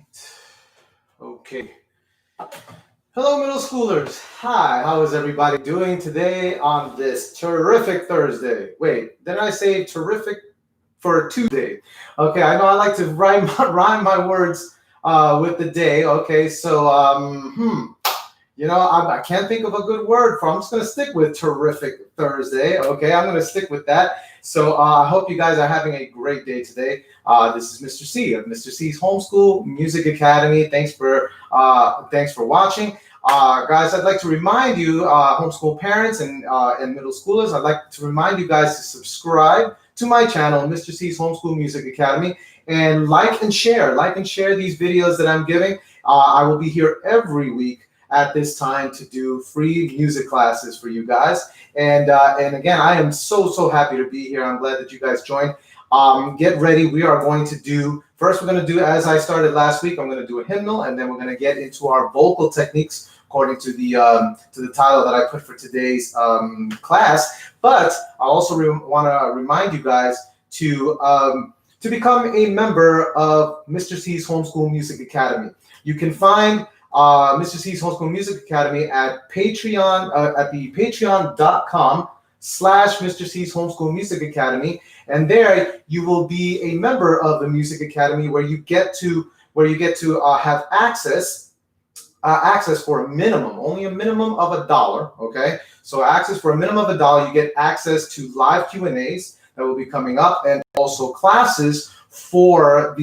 right. Okay. Hello, middle schoolers. Hi, how is everybody doing today on this terrific Thursday? Wait, did I say terrific for Tuesday? Okay, I know I like to rhyme my words with the day. Okay, so I can't think of a good word for. I'm just gonna stick with terrific Thursday. Okay, I'm gonna stick with that. So I hope you guys are having a great day today. This is Mr. C of Mr. C's Homeschool Music Academy. Thanks for watching. Guys, I'd like to remind you, homeschool parents and middle schoolers, I'd like to remind you guys to subscribe to my channel, Mr. C's Homeschool Music Academy, and like and share these videos that I'm giving. I will be here every week at this time to do free music classes for you guys. And again, I am so happy to be here. I'm glad that you guys joined. Get ready. We are going to do, first we're going to do, as I started last week, I'm going to do a hymnal, and then we're going to get into our vocal techniques according to the title that I put for today's class. But I also want to remind you guys to become a member of Mr. C's Homeschool Music Academy. You can find Mr. C's Homeschool Music Academy at Patreon, at the patreon.com/Mr. C's Homeschool Music Academy, and there you will be a member of the Music Academy where you get to have access for a minimum, only a minimum of $1. Okay, so access for a minimum of $1. You get access to live Q&As that will be coming up, and also classes for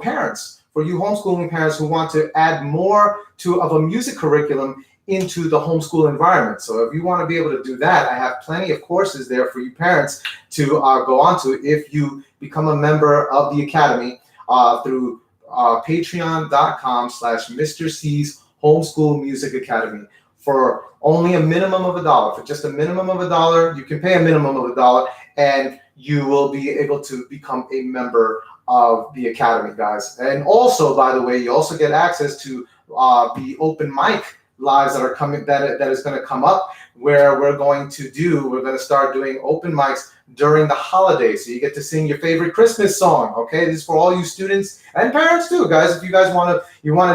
parents. For you homeschooling parents who want to add more of a music curriculum into the homeschool environment. So if you want to be able to do that, I have plenty of courses there for you parents to go on to if you become a member of the Academy through patreon.com/Mr. C's Homeschool Music Academy. For only a minimum of $1, for just a minimum of $1, you can pay a minimum of $1, and you will be able to become a member of the Academy, guys. And also, by the way, you also get access to the open mic lives that are coming, that is going to come up, where we're going to start doing open mics during the holidays. So you get to sing your favorite Christmas song. Okay, this is for all you students and parents too, guys. If you guys want to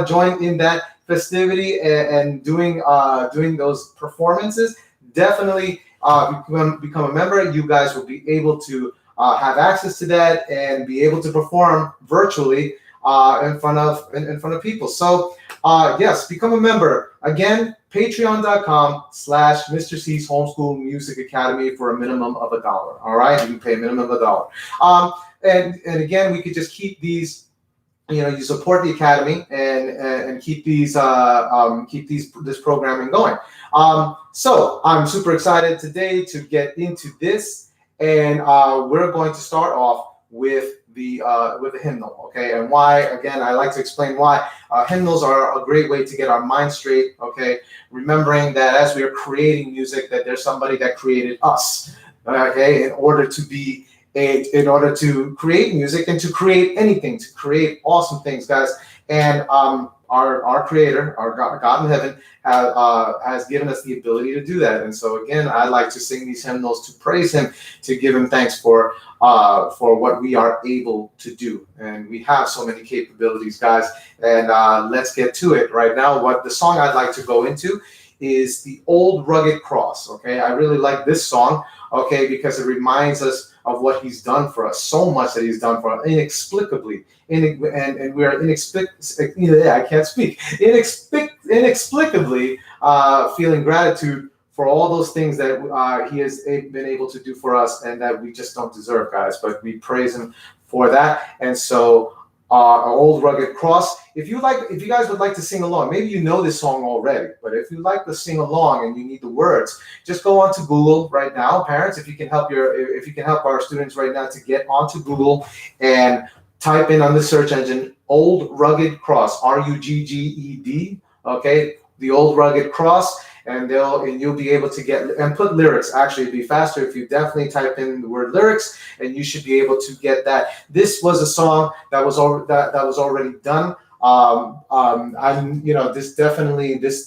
join in that festivity and doing those performances, definitely become a member. You guys will be able to have access to that and be able to perform virtually in front of people. So yes, become a member. Again, patreon.com/Mr. C's Homeschool Music Academy for a minimum of $1. All right, you can pay a minimum of $1. And again, we could just keep these. You support the Academy and keep this programming going. So I'm super excited today to get into this, and we're going to start off with the hymnal. Okay, and why? Again, I like to explain why hymnals are a great way to get our mind straight. Okay, remembering that as we are creating music, that there's somebody that created us. Okay, in order to create music and to create anything, to create awesome things, guys. And our Creator, our God in heaven, has given us the ability to do that. And so again, I like to sing these hymnals to praise Him, to give Him thanks for what we are able to do. And we have so many capabilities, guys. And let's get to it right now. What the song I'd like to go into is The Old Rugged Cross. Okay, I really like this song. Okay, because it reminds us of what He's done for us, so much that He's done for us inexplicably, and we are inexplicably feeling gratitude for all those things that He has been able to do for us, and that we just don't deserve, guys. But we praise Him for that. And so, Our Old Rugged Cross. If you guys would like to sing along, maybe you know this song already, but if you'd like to sing along and you need the words, just go onto Google right now. Parents, if you can help our students right now to get onto Google and type in on the search engine Old Rugged Cross, RUGGED. Okay, the Old Rugged Cross. And you'll be able to and put lyrics. Actually, it'd be faster if you definitely type in the word lyrics, and you should be able to get that. This was a song that was already done.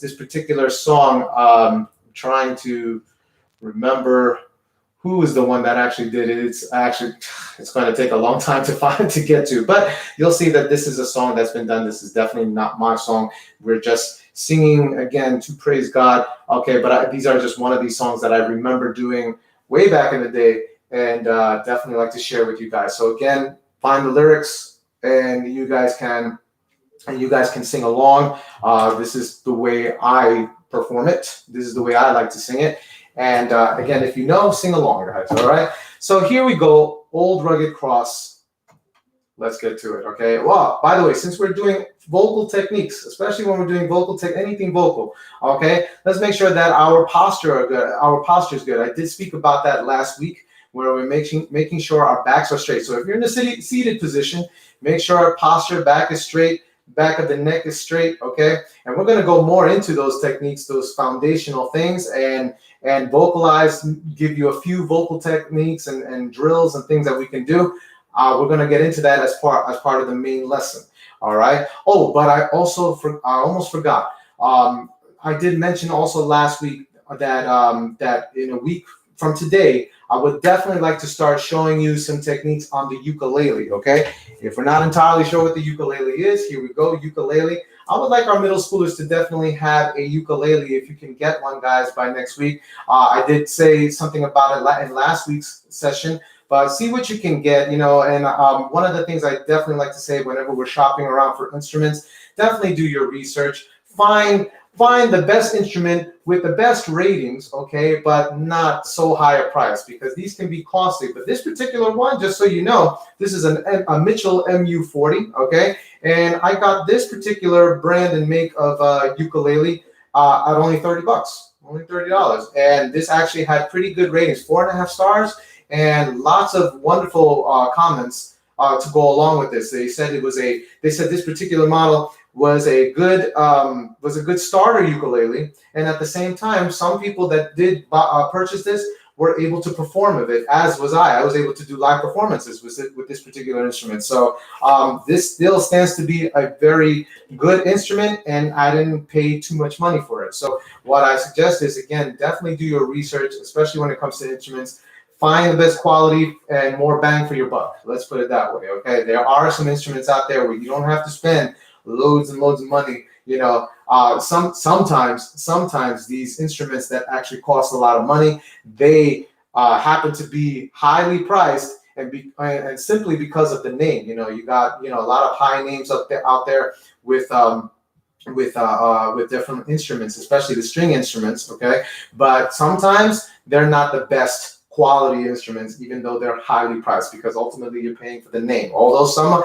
This particular song. I'm trying to remember who is the one that actually did it. It's going to take a long time to get to, but you'll see that this is a song that's been done. This is definitely not my song. We're just singing again to praise God. Okay, but these are just one of these songs that I remember doing way back in the day, and definitely like to share with you guys. So again, find the lyrics, and you guys can sing along. This is the way I perform it. This is the way I like to sing it. And again, if you know, sing along, guys. All right. So here we go. Old Rugged Cross. Let's get to it. Okay. Well, by the way, since we're doing vocal techniques, especially when we're doing anything vocal, okay, let's make sure that our posture is good. I did speak about that last week, where we're making sure our backs are straight. So if you're in the seated position, make sure our posture back is straight. Back of the neck is straight, okay? And we're gonna go more into those techniques, those foundational things, and vocalize, give you a few vocal techniques and drills and things that we can do. We're gonna get into that as part of the main lesson, all right? Oh, but I almost forgot. I did mention also last week that in a week from today, I would definitely like to start showing you some techniques on the ukulele, okay? If we're not entirely sure what the ukulele is, here we go, ukulele. I would like our middle schoolers to definitely have a ukulele if you can get one, guys, by next week. I did say something about it in last week's session, but see what you can get, you know, and one of the things I definitely like to say whenever we're shopping around for instruments, definitely do your research. Find the best instrument with the best ratings, okay, but not so high a price, because these can be costly. But this particular one, just so you know, this is a Mitchell MU40, okay, and I got this particular brand and make of ukulele at only $30, only $30, and this actually had pretty good ratings, 4.5 stars, and lots of wonderful comments to go along with this. They said this particular model was a good starter ukulele, and at the same time, some people that did purchase this were able to perform with it, as was I. I was able to do live performances with this particular instrument. So this still stands to be a very good instrument, and I didn't pay too much money for it. So what I suggest is, again, definitely do your research, especially when it comes to instruments. Find the best quality and more bang for your buck. Let's put it that way, okay? There are some instruments out there where you don't have to spend loads and loads of money. You know, sometimes these instruments that actually cost a lot of money, they happen to be highly priced, and simply because of the name. You know, you got, you know, a lot of high names out there with different instruments, especially the string instruments, okay? But sometimes they're not the best quality instruments, even though they're highly priced, because ultimately you're paying for the name. Although some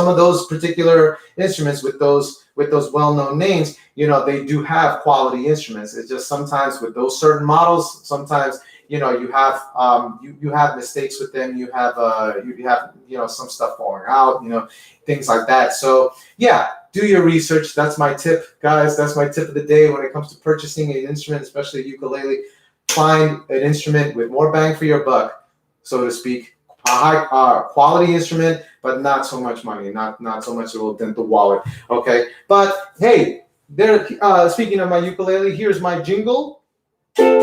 of those particular instruments with those well-known names, you know, they do have quality instruments. It's just sometimes with those certain models, sometimes, you know, you have you have mistakes with them. You have you know, some stuff falling out, you know, things like that. So yeah, do your research. That's my tip, guys. That's my tip of the day when it comes to purchasing an instrument, especially a ukulele. Find an instrument with more bang for your buck, so to speak. A high quality instrument, but not so much money, not so much it will dent the wallet. Okay, but hey, there. Speaking of my ukulele, here's my jingle. Time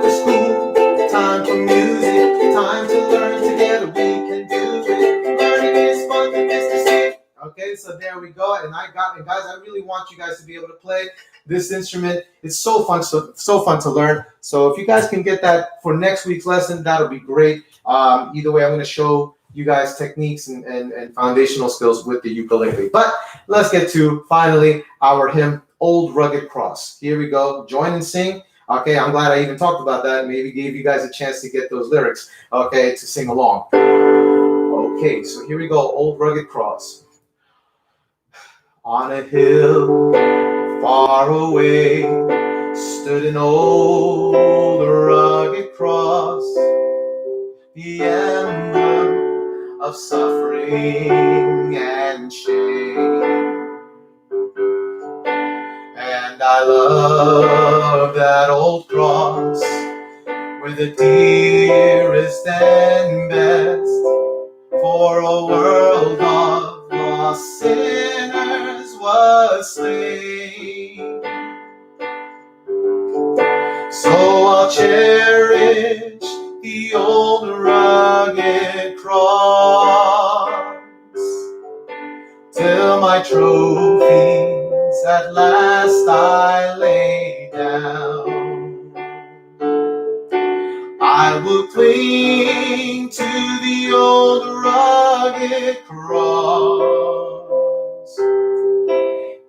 for school, time for music, time to learn together. We can do it. Learning is fun, Mr. C. Okay, so there we go. And guys, I really want you guys to be able to play this instrument. It's so fun to learn. So if you guys can get that for next week's lesson, that'll be great. Either way, I'm going to show you guys techniques and foundational skills with the ukulele. But let's get to finally our hymn, Old Rugged Cross. Here we go. Join and sing. Okay, I'm glad I even talked about that. Maybe gave you guys a chance to get those lyrics, okay, to sing along. Okay, so here we go. Old Rugged Cross. On a hill far away stood an old rugged cross, the emblem of suffering and shame. And I love that old cross with the dearest and best, for a world of lost sinners was slain. So I'll cherish cross, till my trophies at last I lay down. I will cling to the old rugged cross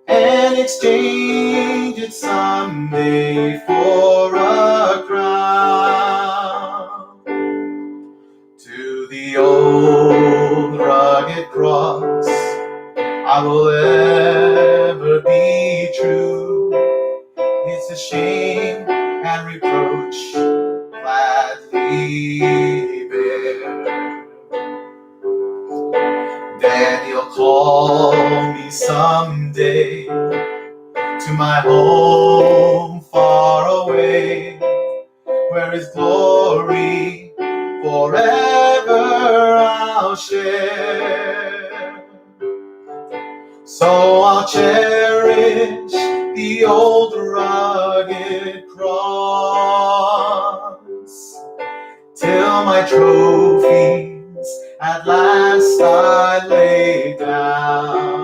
and exchange it someday for a crown. To the old rugged cross I will ever be true. It's a shame and reproach gladly bear. Then you'll call me someday to my home far away, where His glory forever I'll share. So I'll cherish the old rugged cross till my trophies at last I lay down.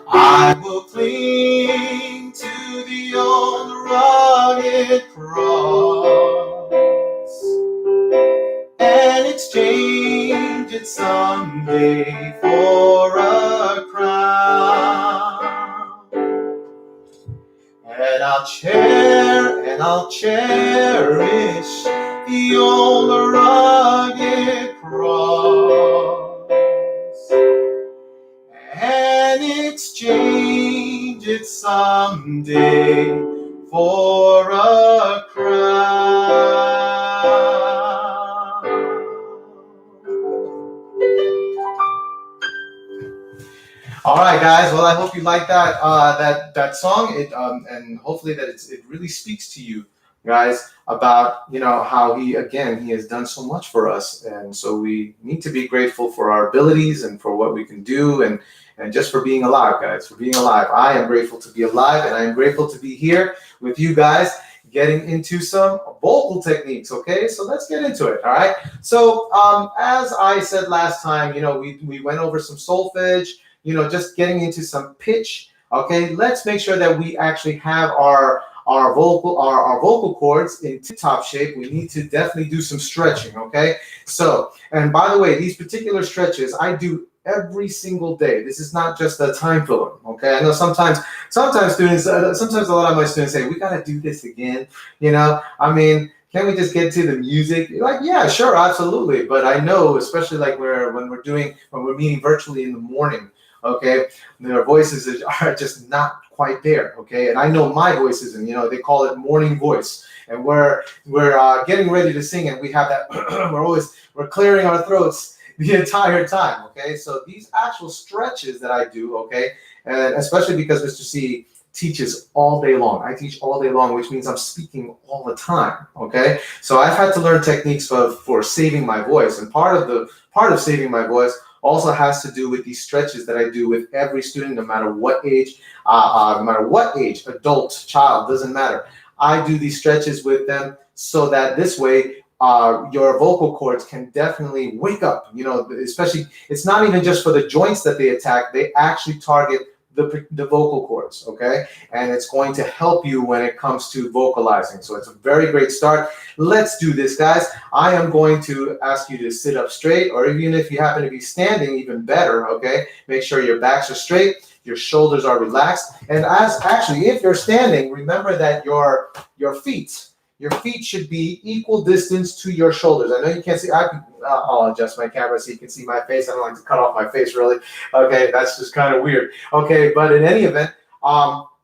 I will cling to the old rugged cross and exchange it someday for a crown. And I'll cherish the old rugged cross and exchange it someday for a crown. All right, guys. Well, I hope you like that that song. And hopefully that it really speaks to you guys about how he has done so much for us, and so we need to be grateful for our abilities and for what we can do, and just for being alive, guys. For being alive, I am grateful to be alive, and I am grateful to be here with you guys, getting into some vocal techniques. Okay, so let's get into it. All right. So as I said last time, we went over some solfege. Just getting into some pitch. Okay, let's make sure that we actually have our vocal cords in tip-top shape. We need to definitely do some stretching. Okay, so, and by the way, these particular stretches I do every single day. This is not just a time filler. Okay, I know sometimes students, sometimes a lot of my students say, we got to do this again. I mean, can't we just get to the music? Like, yeah, sure, absolutely. But I know, especially like when we're meeting virtually in the morning, okay, their voices are just not quite there, okay? And I know my voice isn't, they call it morning voice. And we're getting ready to sing, and we have that, we're clearing our throats the entire time, okay? So these actual stretches that I do, okay, and especially because Mr. C teaches all day long. I teach all day long, which means I'm speaking all the time, okay? So I've had to learn techniques for saving my voice, and part of saving my voice also has to do with these stretches that I do with every student, no matter what age, adult, child, doesn't matter. I do these stretches with them so that this way your vocal cords can definitely wake up. Especially, it's not even just for the joints that they attack, they actually target the vocal cords, okay? And it's going to help you when it comes to vocalizing. So it's a very great start. Let's do this, guys. I am going to ask you to sit up straight, or even if you happen to be standing, even better, okay? Make sure your backs are straight, your shoulders are relaxed. And if you're standing, remember that your feet should be equal distance to your shoulders. I know you can't see. I'll adjust my camera so you can see my face. I don't like to cut off my face, really. Okay, that's just kind of weird. Okay, but in any event,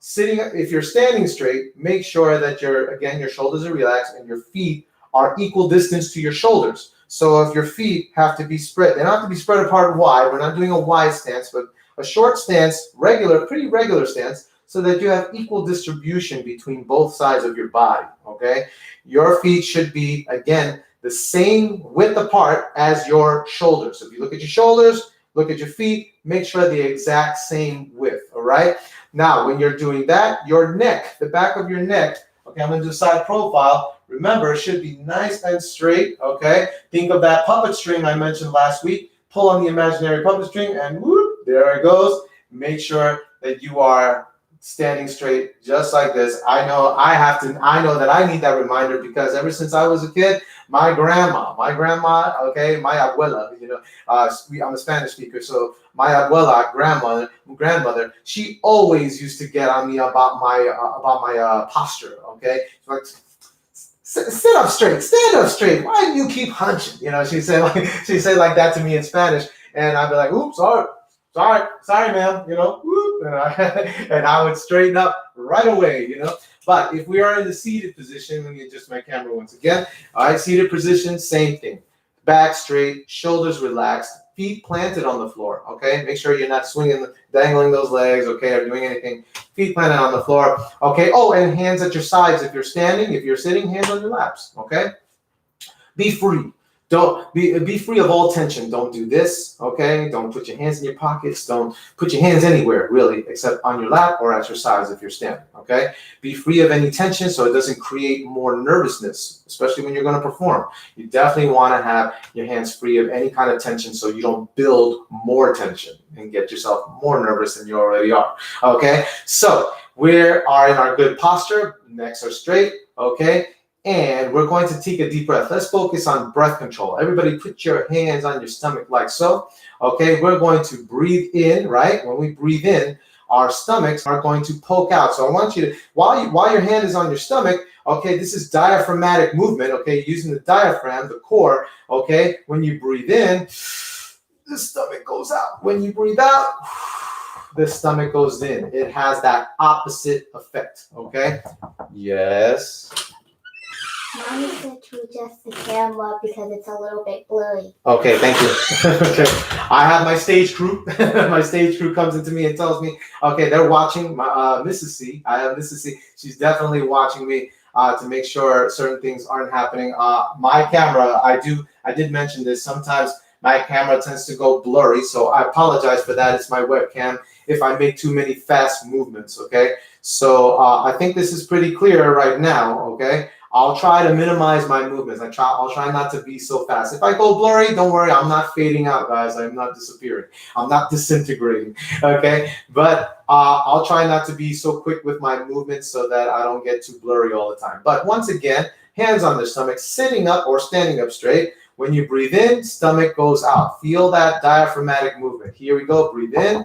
if you're standing straight, make sure that your shoulders are relaxed and your feet are equal distance to your shoulders. So if your feet have to be spread, they don't have to be spread apart wide. We're not doing a wide stance, but a short stance, pretty regular stance, so that you have equal distribution between both sides of your body, okay? Your feet should be, again, the same width apart as your shoulders. So if you look at your shoulders, look at your feet, make sure the exact same width, all right? Now, when you're doing that, your neck, the back of your neck, okay, I'm gonna do side profile. Remember, it should be nice and straight, okay? Think of that puppet string I mentioned last week. Pull on the imaginary puppet string and whoop, there it goes. Make sure that you are standing straight just like this. I know that I need that reminder because ever since I was a kid, my grandma, okay, my abuela, I'm a Spanish speaker, so my abuela, grandmother, she always used to get on me about my posture, okay? Like, sit up straight, stand up straight. Why do you keep hunching? She'd say like that to me in Spanish, and I'd be like, oops, sorry, ma'am, whoop, and I would straighten up right away, But if we are in the seated position, let me adjust my camera once again. All right, seated position, same thing. Back straight, shoulders relaxed, feet planted on the floor, okay? Make sure you're not swinging, dangling those legs, okay, or doing anything. Feet planted on the floor, okay? Oh, and hands at your sides if you're standing. If you're sitting, hands on your laps, okay? Be free. Don't be free of all tension. Don't do this, okay? Don't put your hands in your pockets. Don't put your hands anywhere, really, except on your lap or at your sides if you're standing, okay? Be free of any tension so it doesn't create more nervousness, especially when you're going to perform. You definitely want to have your hands free of any kind of tension so you don't build more tension and get yourself more nervous than you already are, okay? So we are in our good posture. Necks are straight, okay? And we're going to take a deep breath. Let's focus on breath control. Everybody put your hands on your stomach like so. Okay, we're going to breathe in, right? When we breathe in, our stomachs are going to poke out. So I want you to, while your hand is on your stomach, okay, this is diaphragmatic movement, okay, using the diaphragm, the core, okay? When you breathe in, the stomach goes out. When you breathe out, the stomach goes in. It has that opposite effect, okay? Yes. Mommy said to adjust the camera because it's a little bit blurry. Okay, thank you. Okay, I have my stage crew. My stage crew comes into me and tells me, okay, they're watching my Mrs. C. I have Mrs. C. She's definitely watching me to make sure certain things aren't happening. My camera, I did mention this. Sometimes my camera tends to go blurry, so I apologize for that. It's my webcam if I make too many fast movements, okay? So I think this is pretty clear right now, okay? I'll try to minimize my movements. I'll try not to be so fast. If I go blurry, don't worry, I'm not fading out, guys. I'm not disappearing. I'm not disintegrating, okay? But I'll try not to be so quick with my movements so that I don't get too blurry all the time. But once again, hands on the stomach, sitting up or standing up straight. When you breathe in, stomach goes out. Feel that diaphragmatic movement. Here we go. Breathe in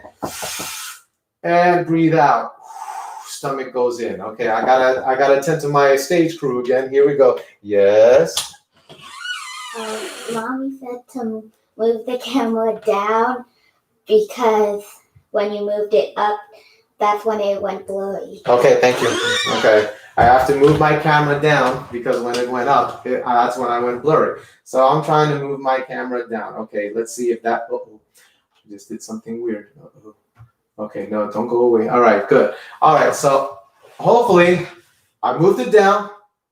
and breathe out. Stomach goes in. Okay, I gotta attend to my stage crew again. Here we go. Yes. Mommy said to move the camera down because when you moved it up, that's when it went blurry. Okay, thank you. Okay, I have to move my camera down because when it went up, that's when I went blurry. So I'm trying to move my camera down. Okay, let's see if that. Uh-oh, I just did something weird. Uh-oh. Okay, no, don't go away. All right, good. All right, so hopefully I moved it down.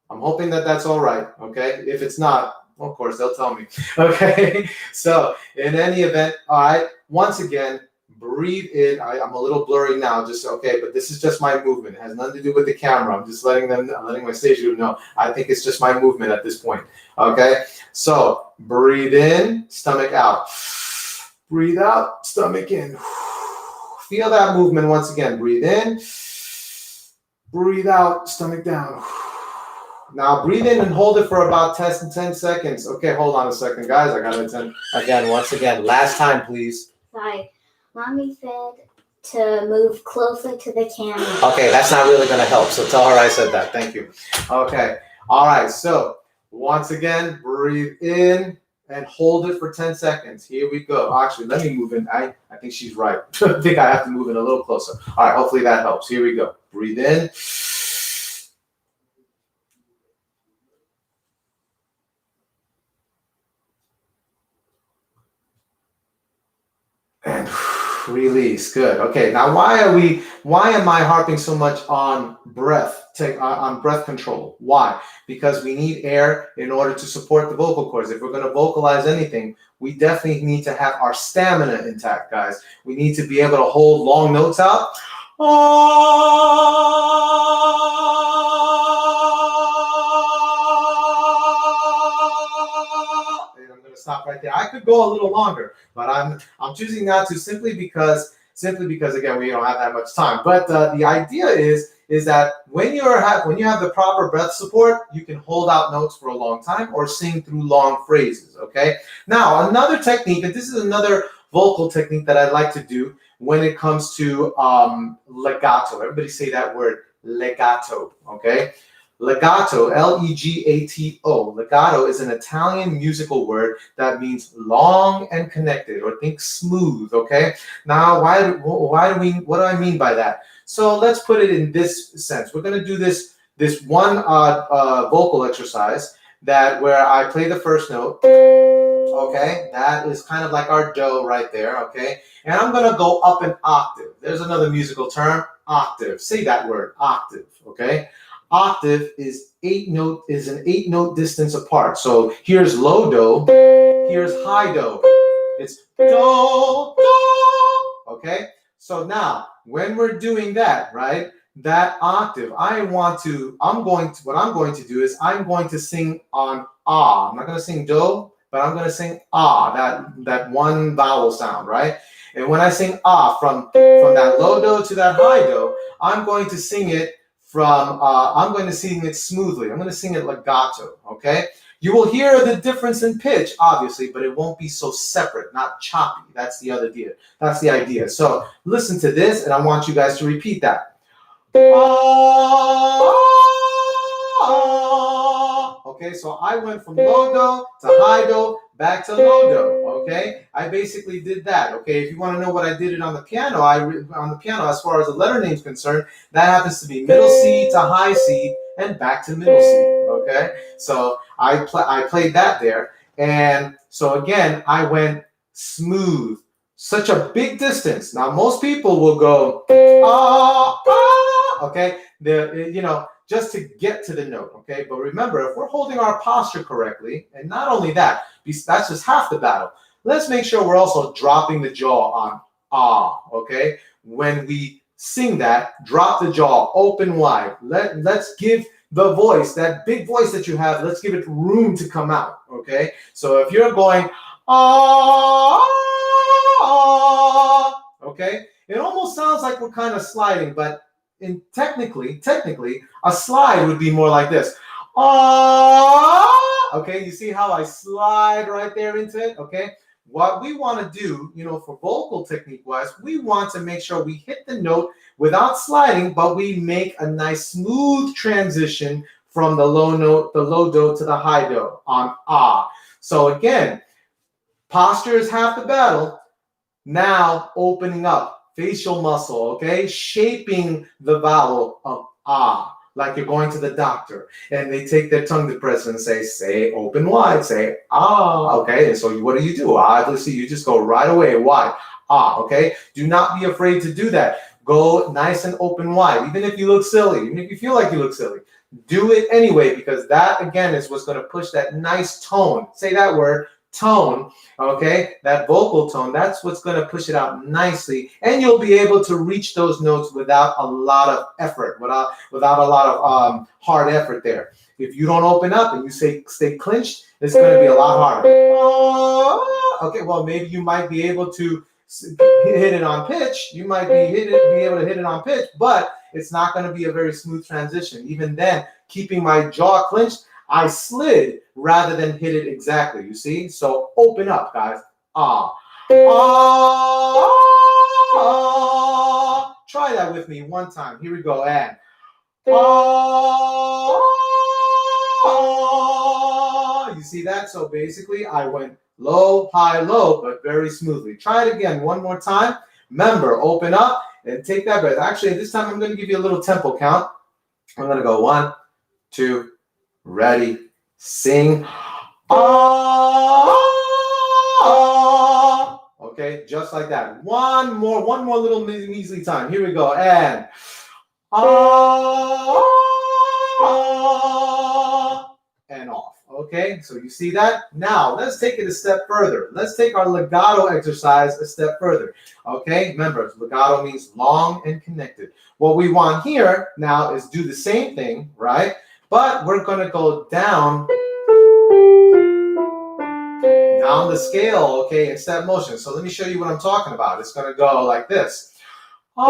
I'm hoping that that's all right, okay? If it's not, of course, they'll tell me, okay? So in any event, all right, once again, breathe in. I'm a little blurry now, okay, but this is just my movement. It has nothing to do with the camera. I'm just letting my stage crew know. I think it's just my movement at this point, okay? So breathe in, stomach out. Breathe out, stomach in. Feel that movement once again. Breathe in, breathe out, stomach down. Now breathe in and hold it for about 10 seconds. Okay, hold on a second, guys. I gotta attend again, once again. Last time, please. Sorry. Mommy said to move closer to the camera. Okay, that's not really gonna help, so tell her I said that. Thank you. Okay, all right, so once again, breathe in and hold it for 10 seconds. Here we go. Actually, let me move in. I think she's right. I think I have to move in a little closer. All right, hopefully that helps. Here we go. Breathe in. And release. Good. Okay, now why am I harping so much on breath? On breath control. Why? Because we need air in order to support the vocal cords. If we're going to vocalize anything, we definitely need to have our stamina intact, guys. We need to be able to hold long notes out. right there. I could go a little longer, but I'm choosing not to simply because again we don't have that much time. But the idea is that when you have the proper breath support, you can hold out notes for a long time or sing through long phrases. Okay. Now another technique, and this is another vocal technique that I like to do when it comes to legato. Everybody say that word, legato. Okay. Legato, Legato. Legato is an Italian musical word that means long and connected, or think smooth. Okay. Now, what do I mean by that? So let's put it in this sense. We're going to do this one vocal exercise where I play the first note. Okay, that is kind of like our do right there. Okay, and I'm going to go up an octave. There's another musical term, octave. Say that word, octave. Okay. Octave is an 8-note distance apart. So here's low do, here's high do. It's do, do. Okay? So now when we're doing that, right? That octave, what I'm going to do is I'm going to sing on ah. I'm not going to sing do, but I'm going to sing ah, that one vowel sound, right? And when I sing ah from that low do to that high do, I'm going to sing it smoothly. I'm going to sing it legato, okay? You will hear the difference in pitch, obviously, but it won't be so separate, not choppy. That's the idea. That's the idea. So listen to this, and I want you guys to repeat that. Okay, so I went from low do to high do, back to low do, okay? I basically did that, okay? If you want to know what I did it on the piano, as far as the letter name is concerned, that happens to be middle C to high C and back to middle C, okay? So I played that there, and so again, I went smooth, such a big distance. Now, most people will go, okay? Just to get to the note, okay? But remember, if we're holding our posture correctly, and not only that, that's just half the battle. Let's make sure we're also dropping the jaw on ah, okay? When we sing that, drop the jaw open wide. Let's give the voice, that big voice that you have, let's give it room to come out, okay? So if you're going ah, okay? It almost sounds like we're kind of sliding, but technically, a slide would be more like this. Okay, you see how I slide right there into it? Okay, what we want to do, for vocal technique wise, we want to make sure we hit the note without sliding, but we make a nice smooth transition from the low do to the high do on ah. So again, posture is half the battle. Now opening up. Facial muscle, okay? Shaping the vowel of ah, like you're going to the doctor and they take their tongue depressor and say open wide, say ah, okay? And so what do? Obviously, you just go right away wide, ah, okay? Do not be afraid to do that. Go nice and open wide, even if you look silly, even if you feel like you look silly. Do it anyway, because that, again, is what's going to push that nice tone. Say that word, tone, okay, that vocal tone, that's what's going to push it out nicely, and you'll be able to reach those notes without a lot of effort, without a lot of hard effort there. If you don't open up and you stay clinched, it's going to be a lot harder. Okay, well, maybe you might be able to hit it on pitch. You might be able to hit it on pitch, but it's not going to be a very smooth transition. Even then, keeping my jaw clenched, I slid rather than hit it exactly, you see? So open up, guys. Ah. Ah. Try that with me one time. Here we go. And ah. You see that? So basically, I went low, high, low, but very smoothly. Try it again one more time. Remember, open up and take that breath. Actually, this time I'm going to give you a little tempo count. I'm going to go 1, 2, ready, sing. Ah, okay, just like that. One more little measly time. Here we go. And and off. Okay, so you see that? Now let's take it a step further. Let's take our legato exercise a step further. Okay, remember, legato means long and connected. What we want here now is do the same thing, right? But we're going to go down Down the scale, okay, in step motion. So let me show you what I'm talking about. It's going to go like this. And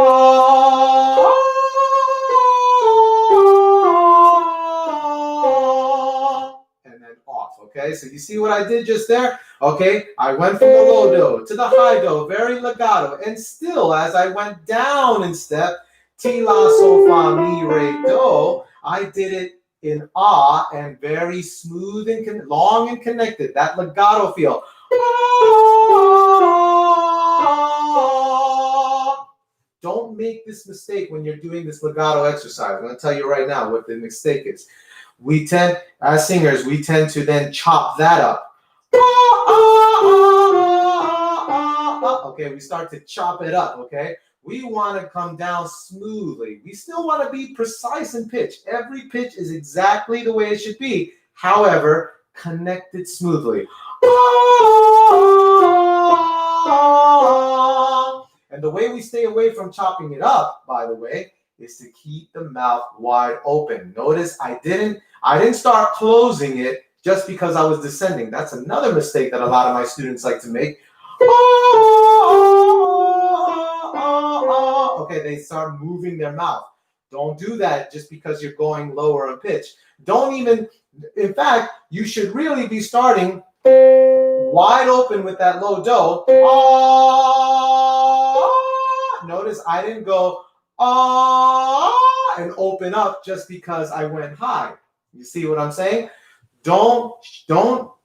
then off, okay? So you see what I did just there? Okay, I went from the low do to the high do, very legato. And still, as I went down in step, ti, la, sol, fa, mi, re, do, I did it in ah and very smooth and long and connected. That legato feel. Don't make this mistake when you're doing this legato exercise. I'm going to tell you right now what the mistake is. We tend, as singers, we tend to then chop that up. Okay, we start to chop it up, okay? We want to come down smoothly. We still want to be precise in pitch. Every pitch is exactly the way it should be. However, connected smoothly. And the way we stay away from chopping it up, by the way, is to keep the mouth wide open. Notice I didn't start closing it just because I was descending. That's another mistake that a lot of my students like to make. Okay, they start moving their mouth. Don't do that just because you're going lower in pitch. Don't even, in fact, you should really be starting wide open with that low do. Notice I didn't go and open up just because I went high. You see what I'm saying? Don't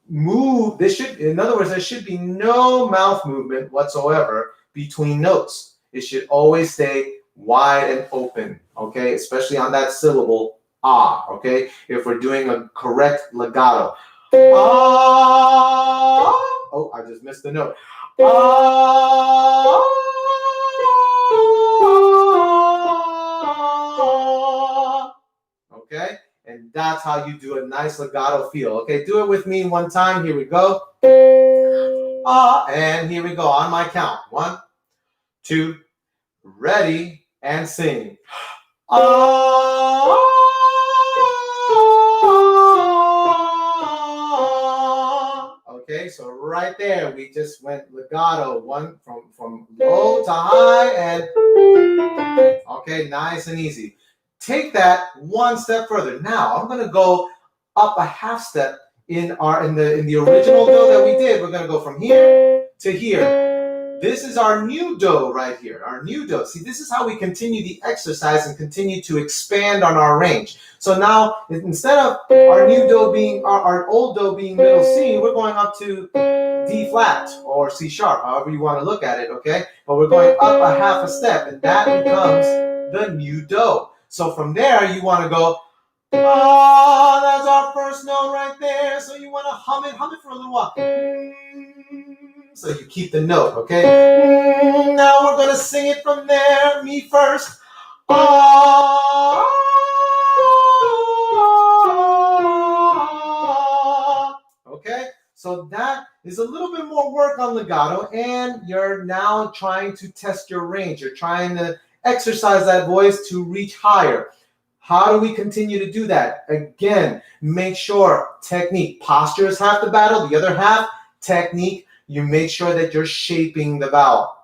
move. In other words, there should be no mouth movement whatsoever between notes. It should always stay wide and open, okay? Especially on that syllable, ah, okay? If we're doing a correct legato. Ah, oh, I just missed the note. Ah, okay? And that's how you do a nice legato feel. Okay, do it with me one time. Here we go. And here we go on my count. 1, 2, ready, and sing. Okay, so right there, we just went legato, one from low to high, and okay, nice and easy. Take that one step further. Now I'm going to go up a half step in the original do that we did. We're going to go from here to here. This is our new do right here, our new do. See, this is how we continue the exercise and continue to expand on our range. So now, instead of our new do being, our old do being middle C, we're going up to D flat or C sharp, however you want to look at it, okay? But we're going up a half a step, and that becomes the new do. So from there, you want to go, that's our first note right there. So you want to hum it for a little while. So you keep the note, okay? Now we're going to sing it from there. Me first. Okay? So that is a little bit more work on legato, and you're now trying to test your range. You're trying to exercise that voice to reach higher. How do we continue to do that? Again, make sure technique. Posture is half the battle. The other half, technique. You make sure that you're shaping the vowel.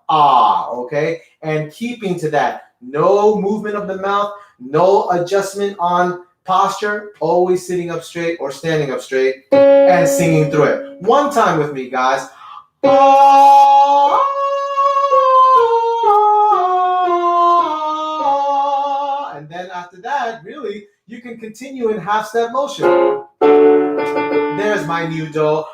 Okay? And keeping to that. No movement of the mouth. No adjustment on posture. Always sitting up straight or standing up straight and singing through it. One time with me, guys. And then after that, really, you can continue in half-step motion. There's my new do.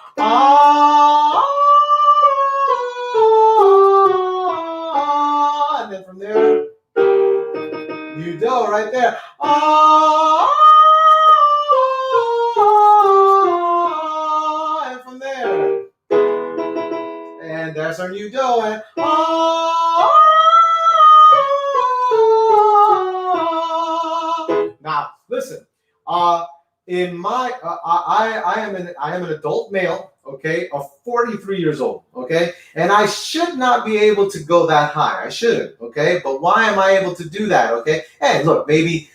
And then from there, new do right there. And from there. And there's our new do. And now, listen. In my, I am an adult male, okay, of 43 years old, okay, and I should not be able to go that high. I shouldn't, okay, but why am I able to do that, okay? And look, maybe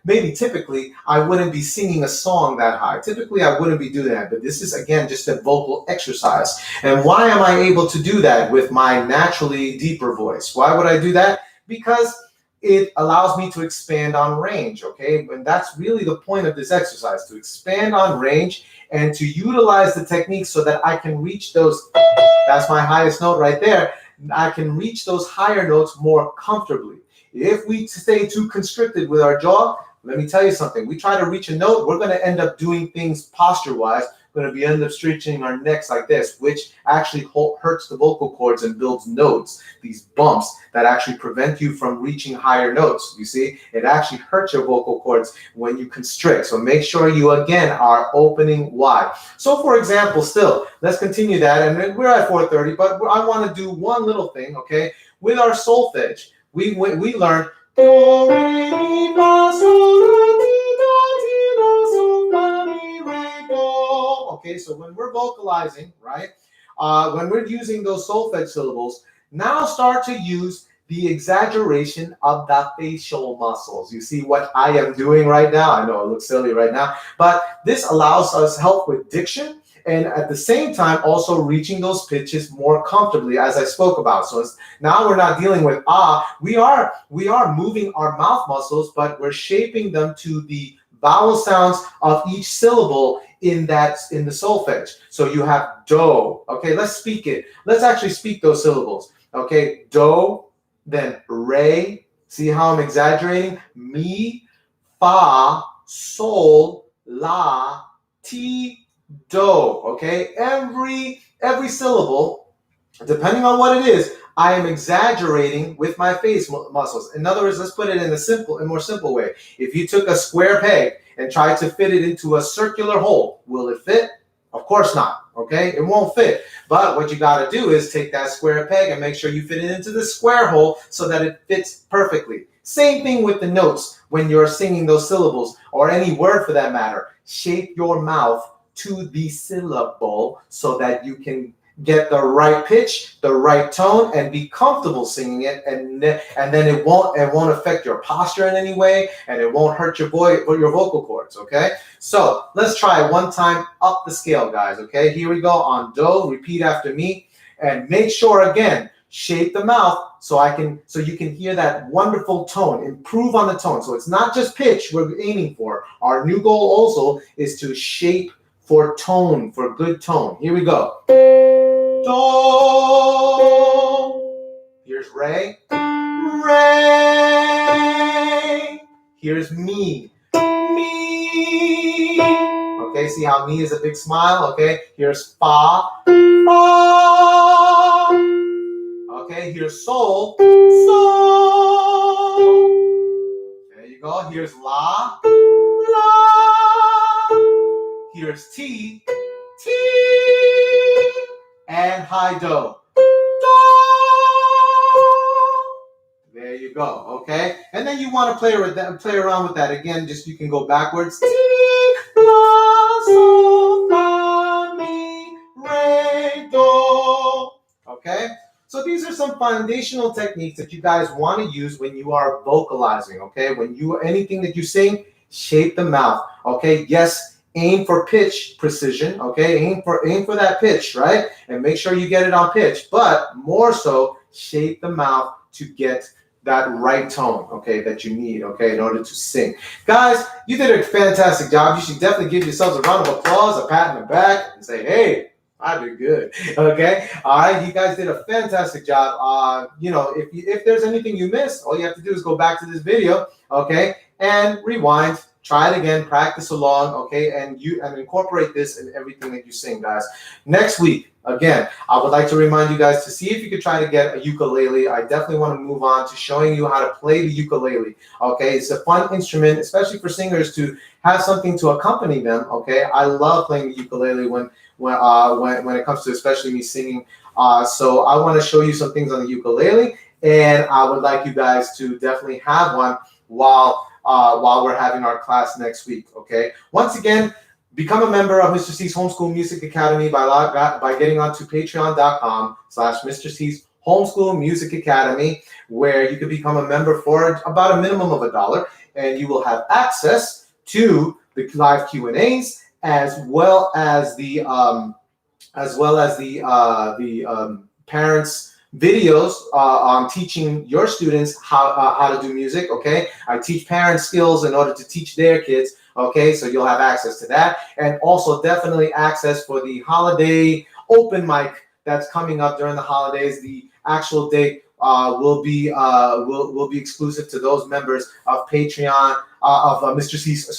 maybe typically I wouldn't be singing a song that high. Typically I wouldn't be doing that, but this is again just a vocal exercise. And why am I able to do that with my naturally deeper voice? Why would I do that? Because it allows me to expand on range, okay? And that's really the point of this exercise, to expand on range and to utilize the technique so that I can reach those, that's my highest note right there, I can reach those higher notes more comfortably. If we stay too constricted with our jaw, let me tell you something, we try to reach a note, we're going to end up doing things posture-wise, going to end up stretching our necks like this, which actually hurts the vocal cords and builds nodes, these bumps that actually prevent you from reaching higher notes. You see, it actually hurts your vocal cords when you constrict. So make sure you again are opening wide. So for example, still, let's continue that, and we're at 4:30, but I want to do one little thing, okay? With our solfege, we learned do, re, mi, fa, sol, la, ti, do, ti, la, sol, fa, mi, re, do. Okay, so when we're vocalizing, right, when we're using those solfege syllables, now start to use the exaggeration of the facial muscles. You see what I am doing right now? I know it looks silly right now, but this allows us help with diction, and at the same time also reaching those pitches more comfortably, as I spoke about. So now we're not dealing with we are moving our mouth muscles, but we're shaping them to the vowel sounds of each syllable in the solfege. So you have do. Okay, let's speak it. Let's actually speak those syllables. Okay, do, then re. See how I'm exaggerating? Mi, fa, sol, la, ti, do. Okay, every syllable, depending on what it is, I am exaggerating with my face muscles. In other words, let's put it in a more simple way. If you took a square peg and tried to fit it into a circular hole, will it fit? Of course not. Okay, it won't fit. But what you got to do is take that square peg and make sure you fit it into the square hole so that it fits perfectly. Same thing with the notes when you're singing those syllables, or any word for that matter. Shape your mouth to the syllable so that you can get the right pitch, the right tone, and be comfortable singing it, and then it won't affect your posture in any way, and it won't hurt your vocal cords. Okay, so let's try one time up the scale, guys. Okay, here we go on do. Repeat after me, and make sure again, shape the mouth so you can hear that wonderful tone. Improve on the tone. So it's not just pitch we're aiming for. Our new goal also is to shape for tone, for good tone. Here we go. Do. Here's re. Re. Here's mi. Mi. Okay, see how mi is a big smile? Okay, here's fa. Fa. Okay, here's sol. Sol. There you go. Here's la. La. Here's ti. Ti. And high do. Do. There you go. Okay, and then you want to play around with that again. Just you can go backwards. Ti, la, sol, fa, mi, re, do. Okay. So these are some foundational techniques that you guys want to use when you are vocalizing. Okay, anything that you sing, shape the mouth. Okay, yes. Aim for pitch precision, okay? Aim for that pitch, right? And make sure you get it on pitch. But more so, shape the mouth to get that right tone, okay, that you need, okay, in order to sing. Guys, you did a fantastic job. You should definitely give yourselves a round of applause, a pat on the back, and say, hey, I did good, okay? All right, you guys did a fantastic job. If there's anything you missed, all you have to do is go back to this video, okay, and rewind. Try it again, practice along, okay, and incorporate this in everything that you sing, guys. Next week, again, I would like to remind you guys to see if you could try to get a ukulele. I definitely want to move on to showing you how to play the ukulele, okay? It's a fun instrument, especially for singers to have something to accompany them, okay? I love playing the ukulele when it comes to especially me singing. So I want to show you some things on the ukulele, and I would like you guys to definitely have one while we're having our class next week, okay? Once again, become a member of Mr. C's Homeschool Music Academy by getting onto patreon.com/Mr. C's Homeschool Music Academy, where you could become a member for about a minimum of $1, and you will have access to the live Q&As as well as the parents videos on teaching your students how to do music. Okay, I teach parent skills in order to teach their kids. Okay, so you'll have access to that, and also definitely access for the holiday open mic that's coming up during the holidays. The actual date will be exclusive to those members of Patreon of Mr. C's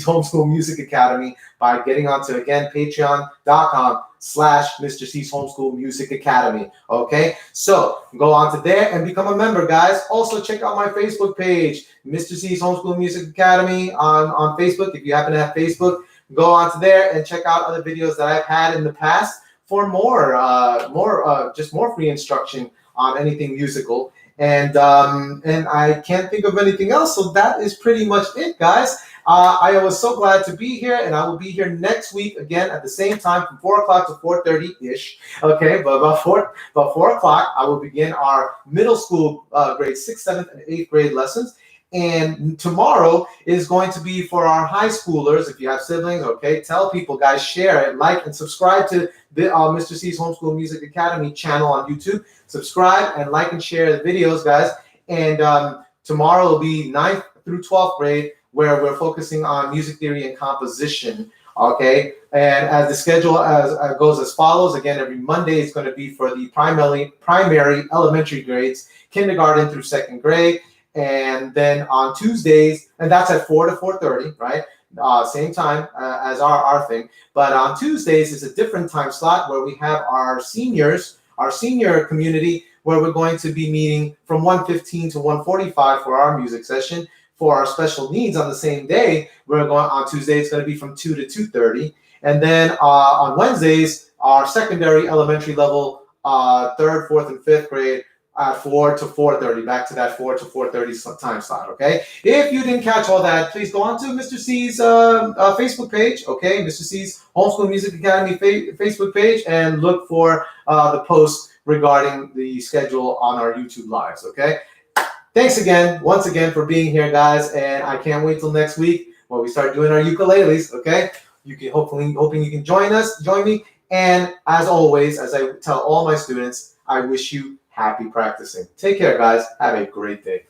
Homeschool Music Academy by getting onto, again, patreon.com/Mr. C's Homeschool Music Academy. Okay, so go on to there and become a member, guys. Also check out my Facebook page, Mr. C's Homeschool Music Academy on Facebook. If you happen to have Facebook, go on to there and check out other videos that I've had in the past for more free instruction on anything musical. And I can't think of anything else, so that is pretty much it, guys. I was so glad to be here, and I will be here next week again at the same time from 4 o'clock to 4:30-ish. Okay, but about 4 o'clock, I will begin our middle school grade 6th, 7th, and 8th grade lessons. And tomorrow is going to be for our high schoolers. If you have siblings, okay, tell people, guys, share it, like, and subscribe to the Mr. C's Homeschool Music Academy channel on YouTube. Subscribe and like and share the videos, guys. And tomorrow will be 9th through 12th grade, where we're focusing on music theory and composition. Okay, and as the schedule goes as follows, again, every Monday is going to be for the primary elementary grades, kindergarten through 2nd grade. And then on Tuesdays, and that's at 4 to 4:30, right? Same time as our thing. But on Tuesdays is a different time slot where we have our seniors, our senior community, where we're going to be meeting from 1:15 to 1:45 for our music session. For our special needs on the same day, we're going on Tuesday, it's going to be from 2 to 2:30. And then on Wednesdays, our secondary elementary level, 3rd, 4th, and 5th grade, 4 to 4:30, back to that 4 to 4:30 time slot, okay? If you didn't catch all that, please go on to Mr. C's Facebook page, okay? Mr. C's Homeschool Music Academy Facebook page, and look for the post regarding the schedule on our YouTube lives, okay? Thanks again, once again, for being here, guys, and I can't wait till next week when we start doing our ukuleles, okay? You can hoping you can join me, and as always, as I tell all my students, I wish you happy practicing. Take care, guys. Have a great day.